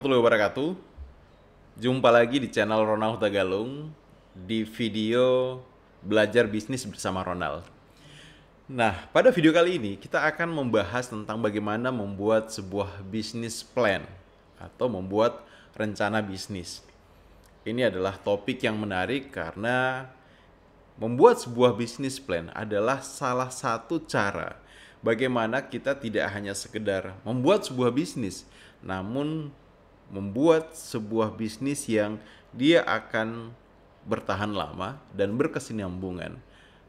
Warahmatullahi wabarakatuh. Jumpa lagi di channel Ronald Tagalung di video belajar bisnis bersama Ronald. Nah, pada video kali ini kita akan membahas tentang bagaimana membuat sebuah bisnis plan atau membuat rencana bisnis. Ini adalah topik yang menarik karena membuat sebuah bisnis plan adalah salah satu cara bagaimana kita tidak hanya sekedar membuat sebuah bisnis, namun membuat sebuah bisnis yang dia akan bertahan lama dan berkesinambungan.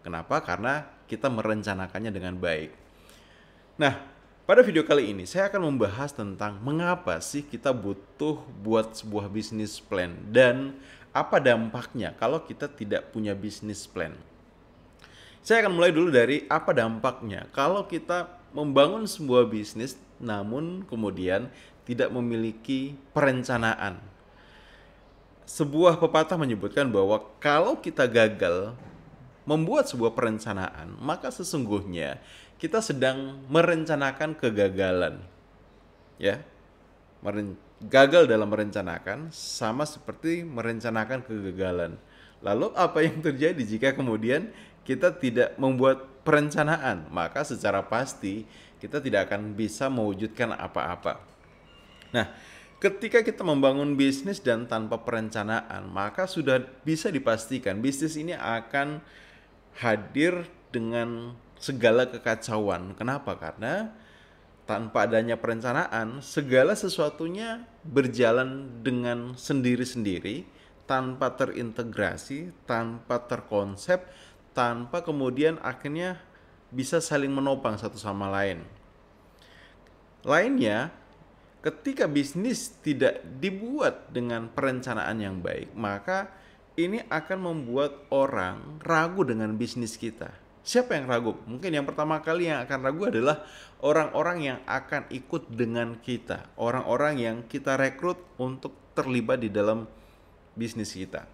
Kenapa? Karena kita merencanakannya dengan baik. Nah, pada video kali ini saya akan membahas tentang mengapa sih kita butuh buat sebuah bisnis plan dan apa dampaknya kalau kita tidak punya bisnis plan. Saya akan mulai dulu dari apa dampaknya kalau kita membangun sebuah bisnis namun kemudian tidak memiliki perencanaan. Sebuah pepatah menyebutkan bahwa kalau kita gagal membuat sebuah perencanaan, maka sesungguhnya kita sedang merencanakan kegagalan. Ya, gagal dalam merencanakan sama seperti merencanakan kegagalan. Lalu apa yang terjadi jika kemudian kita tidak membuat perencanaan? Maka secara pasti kita tidak akan bisa mewujudkan apa-apa. Nah, ketika kita membangun bisnis dan tanpa perencanaan, maka sudah bisa dipastikan bisnis ini akan hadir dengan segala kekacauan. Kenapa? Karena tanpa adanya perencanaan, segala sesuatunya berjalan dengan sendiri-sendiri, tanpa terintegrasi, tanpa terkonsep, tanpa kemudian akhirnya bisa saling menopang satu sama lain. Lainnya, ketika bisnis tidak dibuat dengan perencanaan yang baik, maka ini akan membuat orang ragu dengan bisnis kita. Siapa yang ragu? Mungkin yang pertama kali yang akan ragu adalah orang-orang yang akan ikut dengan kita, orang-orang yang kita rekrut untuk terlibat di dalam bisnis kita.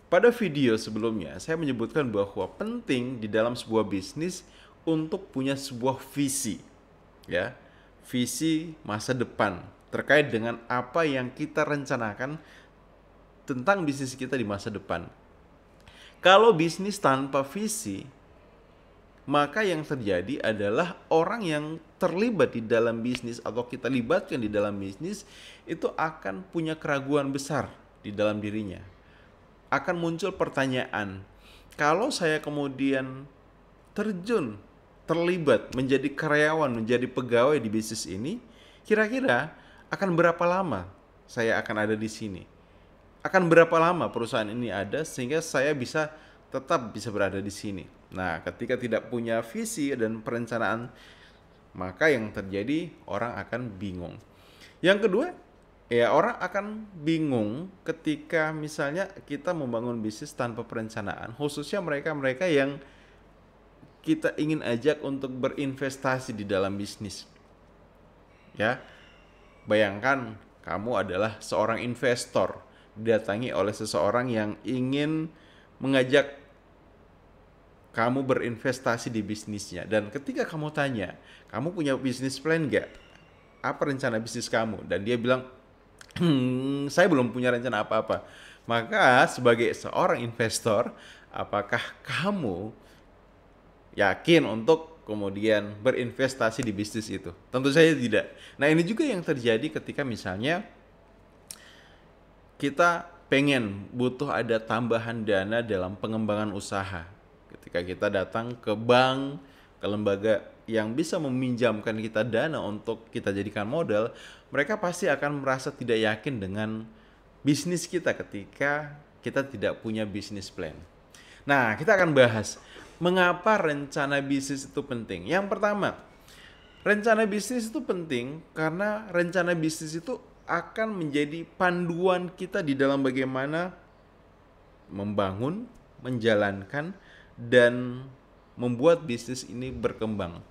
Pada video sebelumnya, saya menyebutkan bahwa penting di dalam sebuah bisnis untuk punya sebuah visi, ya, visi masa depan terkait dengan apa yang kita rencanakan tentang bisnis kita di masa depan. Kalau bisnis tanpa visi, maka yang terjadi adalah orang yang terlibat di dalam bisnis atau kita libatkan di dalam bisnis itu akan punya keraguan besar di dalam dirinya. Akan muncul pertanyaan, kalau saya kemudian terjun, terlibat, menjadi karyawan, menjadi pegawai di bisnis ini, kira-kira akan berapa lama saya akan ada di sini? Akan berapa lama perusahaan ini ada sehingga saya bisa tetap bisa berada di sini? Nah, ketika tidak punya visi dan perencanaan, maka yang terjadi orang akan bingung. Yang kedua, ya orang akan bingung ketika misalnya kita membangun bisnis tanpa perencanaan, khususnya mereka-mereka yang kita ingin ajak untuk berinvestasi di dalam bisnis. Ya, bayangkan kamu adalah seorang investor, didatangi oleh seseorang yang ingin mengajak kamu berinvestasi di bisnisnya. Dan ketika kamu tanya, kamu punya bisnis plan nggak? Apa rencana bisnis kamu? Dan dia bilang, saya belum punya rencana apa-apa. Maka sebagai seorang investor, apakah kamu yakin untuk kemudian berinvestasi di bisnis itu? Tentu saja tidak. Nah, ini juga yang terjadi ketika misalnya kita pengen butuh ada tambahan dana dalam pengembangan usaha. Ketika kita datang ke bank, ke lembaga yang bisa meminjamkan kita dana untuk kita jadikan modal, mereka pasti akan merasa tidak yakin dengan bisnis kita ketika kita tidak punya bisnis plan. Nah, kita akan bahas mengapa rencana bisnis itu penting. Yang pertama, rencana bisnis itu penting karena rencana bisnis itu akan menjadi panduan kita di dalam bagaimana membangun, menjalankan, dan membuat bisnis ini berkembang.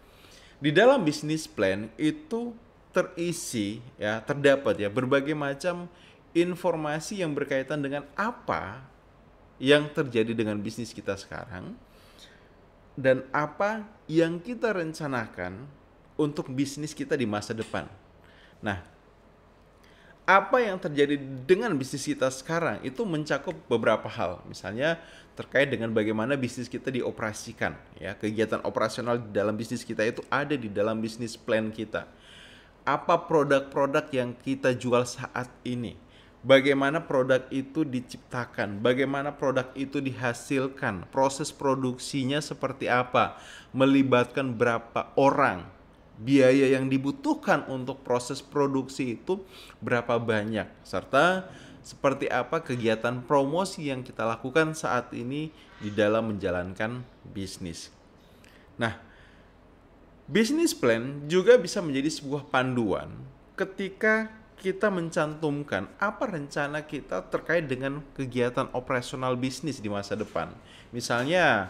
Di dalam bisnis plan itu terisi, ya, terdapat ya berbagai macam informasi yang berkaitan dengan apa yang terjadi dengan bisnis kita sekarang dan apa yang kita rencanakan untuk bisnis kita di masa depan. Nah, apa yang terjadi dengan bisnis kita sekarang itu mencakup beberapa hal. Misalnya terkait dengan bagaimana bisnis kita dioperasikan, ya. Kegiatan operasional di dalam bisnis kita itu ada di dalam bisnis plan kita. Apa produk-produk yang kita jual saat ini? Bagaimana produk itu diciptakan? Bagaimana produk itu dihasilkan? Proses produksinya seperti apa? Melibatkan berapa orang? Biaya yang dibutuhkan untuk proses produksi itu berapa banyak, serta seperti apa kegiatan promosi yang kita lakukan saat ini di dalam menjalankan bisnis. Nah, bisnis plan juga bisa menjadi sebuah panduan ketika kita mencantumkan apa rencana kita terkait dengan kegiatan operasional bisnis di masa depan. Misalnya,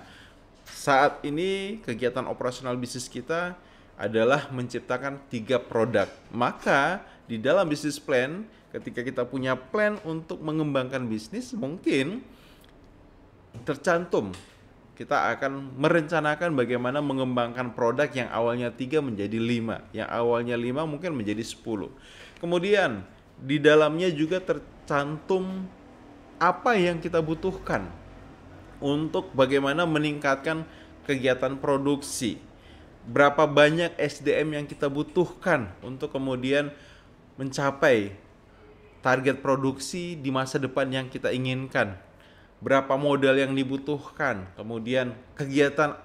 saat ini kegiatan operasional bisnis kita adalah menciptakan 3 produk. Maka di dalam bisnis plan, ketika kita punya plan untuk mengembangkan bisnis, mungkin tercantum kita akan merencanakan bagaimana mengembangkan produk yang awalnya 3 menjadi 5, yang awalnya 5 mungkin menjadi 10. Kemudian di dalamnya juga tercantum apa yang kita butuhkan untuk bagaimana meningkatkan kegiatan produksi. Berapa banyak SDM yang kita butuhkan untuk kemudian mencapai target produksi di masa depan yang kita inginkan. Berapa modal yang dibutuhkan, kemudian kegiatan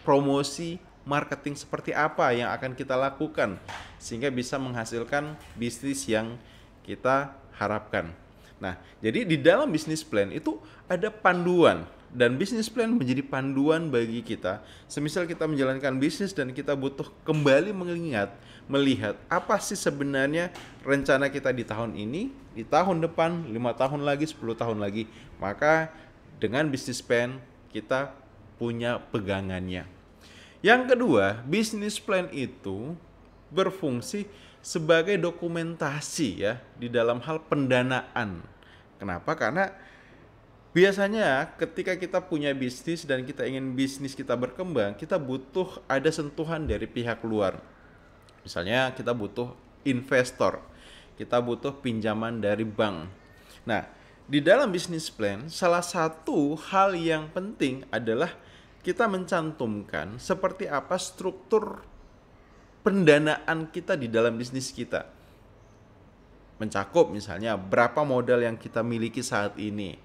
promosi, marketing seperti apa yang akan kita lakukan sehingga bisa menghasilkan bisnis yang kita harapkan. Nah, jadi di dalam bisnis plan itu ada panduan, dan bisnis plan menjadi panduan bagi kita. Semisal kita menjalankan bisnis dan kita butuh kembali melihat apa sih sebenarnya rencana kita di tahun ini, di tahun depan, 5 tahun lagi, 10 tahun lagi. Maka dengan bisnis plan kita punya pegangannya. Yang kedua, bisnis plan itu berfungsi sebagai dokumentasi, ya, di dalam hal pendanaan. Kenapa? Karena biasanya ketika kita punya bisnis dan kita ingin bisnis kita berkembang, kita butuh ada sentuhan dari pihak luar. Misalnya kita butuh investor, kita butuh pinjaman dari bank. Nah, di dalam bisnis plan, salah satu hal yang penting adalah kita mencantumkan seperti apa struktur pendanaan kita di dalam bisnis kita. Mencakup misalnya berapa modal yang kita miliki saat ini,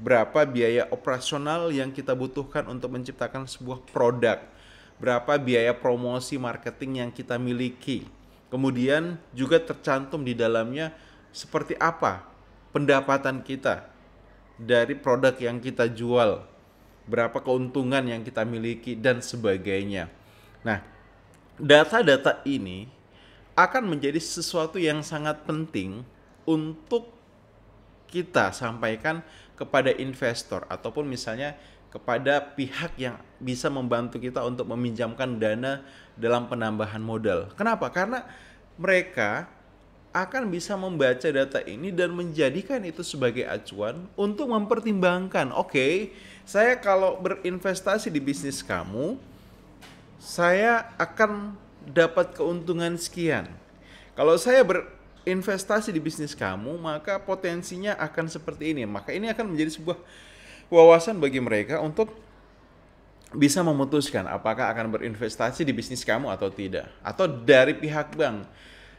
berapa biaya operasional yang kita butuhkan untuk menciptakan sebuah produk, berapa biaya promosi marketing yang kita miliki. Kemudian juga tercantum di dalamnya seperti apa pendapatan kita dari produk yang kita jual, berapa keuntungan yang kita miliki, dan sebagainya. Nah, data-data ini akan menjadi sesuatu yang sangat penting untuk kita sampaikan kepada investor ataupun misalnya kepada pihak yang bisa membantu kita untuk meminjamkan dana dalam penambahan modal. Kenapa? Karena mereka akan bisa membaca data ini dan menjadikan itu sebagai acuan untuk mempertimbangkan, oke, saya kalau berinvestasi di bisnis kamu, saya akan dapat keuntungan sekian. Kalau saya investasi di bisnis kamu, maka potensinya akan seperti ini. Maka ini akan menjadi sebuah wawasan bagi mereka untuk bisa memutuskan apakah akan berinvestasi di bisnis kamu atau tidak. Atau dari pihak bank,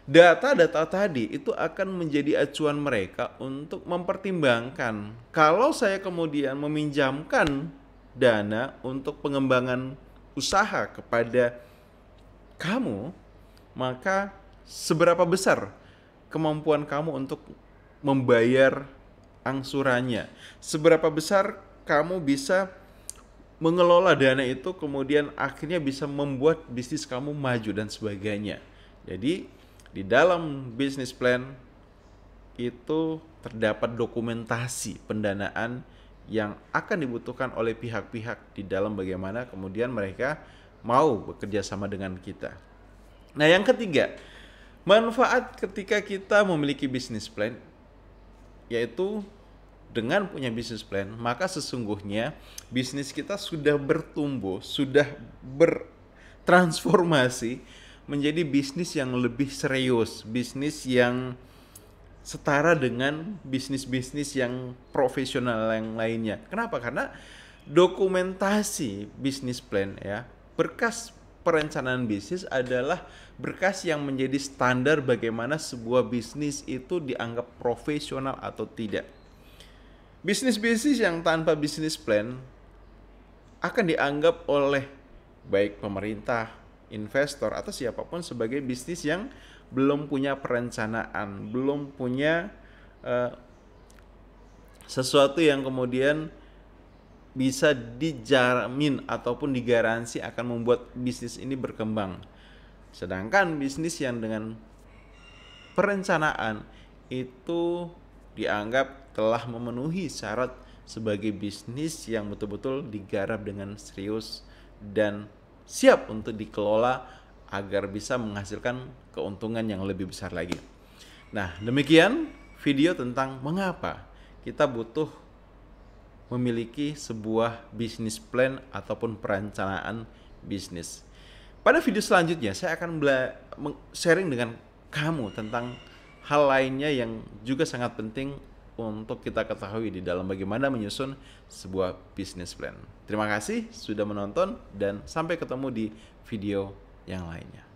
data-data tadi itu akan menjadi acuan mereka untuk mempertimbangkan. Kalau saya kemudian meminjamkan dana untuk pengembangan usaha kepada kamu, maka seberapa besar kemampuan kamu untuk membayar angsurannya, seberapa besar kamu bisa mengelola dana itu, kemudian akhirnya bisa membuat bisnis kamu maju dan sebagainya. Jadi di dalam bisnis plan itu terdapat dokumentasi pendanaan yang akan dibutuhkan oleh pihak-pihak di dalam bagaimana kemudian mereka mau bekerja sama dengan kita. Nah, yang ketiga, manfaat ketika kita memiliki bisnis plan, yaitu dengan punya bisnis plan, maka sesungguhnya bisnis kita sudah bertumbuh, sudah bertransformasi menjadi bisnis yang lebih serius, bisnis yang setara dengan bisnis-bisnis yang profesional yang lainnya. Kenapa? Karena dokumentasi bisnis plan ya, berkas perencanaan bisnis adalah berkas yang menjadi standar bagaimana sebuah bisnis itu dianggap profesional atau tidak. Bisnis-bisnis yang tanpa bisnis plan akan dianggap oleh baik pemerintah, investor, atau siapapun sebagai bisnis yang belum punya perencanaan, belum punya sesuatu yang kemudian bisa dijamin ataupun digaransi akan membuat bisnis ini berkembang. Sedangkan bisnis yang dengan perencanaan itu dianggap telah memenuhi syarat sebagai bisnis yang betul-betul digarap dengan serius dan siap untuk dikelola agar bisa menghasilkan keuntungan yang lebih besar lagi. Nah, demikian video tentang mengapa kita butuh memiliki sebuah bisnis plan ataupun perencanaan bisnis. Pada video selanjutnya saya akan sharing dengan kamu tentang hal lainnya yang juga sangat penting untuk kita ketahui di dalam bagaimana menyusun sebuah bisnis plan. Terima kasih sudah menonton dan sampai ketemu di video yang lainnya.